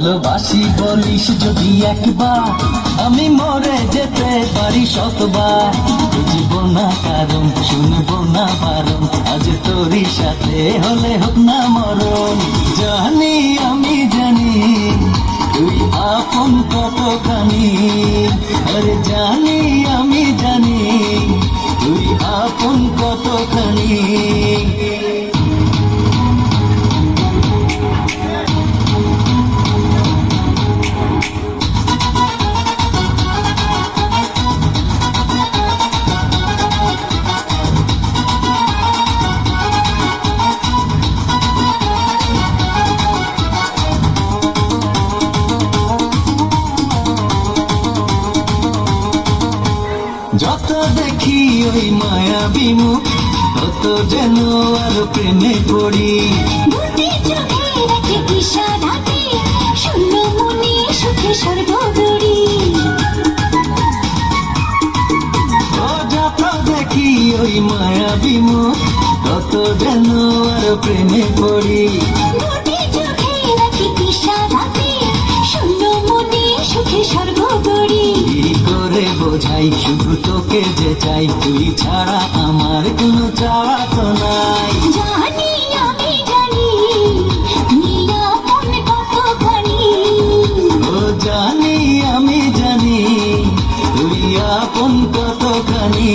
ভালোবাসি বলিস যদি একবার, আমি মরে যেতে পারি শতবার। বুঝব না কারণ, শুনব না বারণ, আজ তোরই সাথে হলে হোক না মরণ। জানি আমি জানি তুই আপন কতখানি, আরে জানি আমি জানি তুই আপন কতখানি। যত দেখি ওই মায়াবী মুখ, তত যেন আর প্রেমে পড়ি। দুটি চোখে রাখে ইশারাতে, শূন্য মনে সুখে সর্বদরি। ও যত দেখি ওই মায়াবী মুখ, তত যেন আর প্রেমে পড়ি। দুটি চোখে রাখে ইশারাতে, শূন্য মনে সুখে সর্বদরি। কি করে বোঝাই শুধু তোকে যে চাই, তুই ছাড়া আমার কোনো চাওয়া তো নাই। জানি আমি জানি তুই আপন কতখানি, ও জানি আমি জানি তুই আপন কতখানি।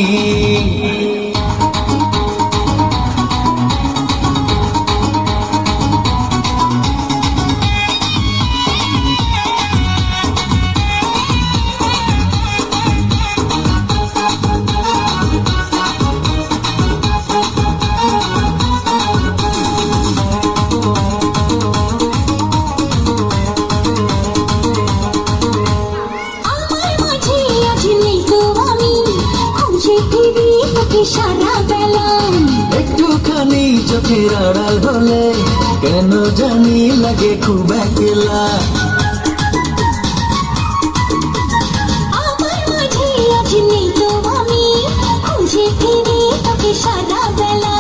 সারা বেলা একটুখানি চোখের আড়াল হলে কেন জানি লাগে খুব একলা। আমার মাঝে আজ নেই তো আমি, খুঁজে ফিরি তোকে সারা বেলা।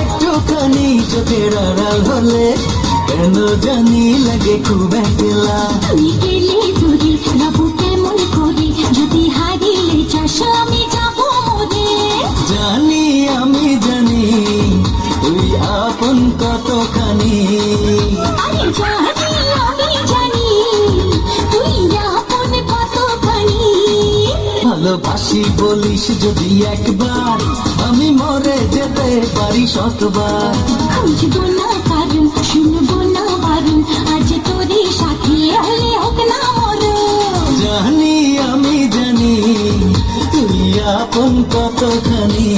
একটুখানি চোখের আড়াল হলে কেন জানি লাগে খুব একলা। তুই গেলে দূরে রব কেমন করে, যদি হারিয়ে যাস আমি যাব মরে। জানি আমি জানি তুই আপন কতখানি, আরে জানি আমি জানি তুই আপন কতখানি। ভালোবাসি বলিস যদি একবার, আমি মরে যেতে পারি শতবার। খুঁজবো না কারণ, শুনবো না বারণ, আজ তোরই সাথে হলে হোক না মরণ। জানি আমি জানি তুই আপন কতখানি।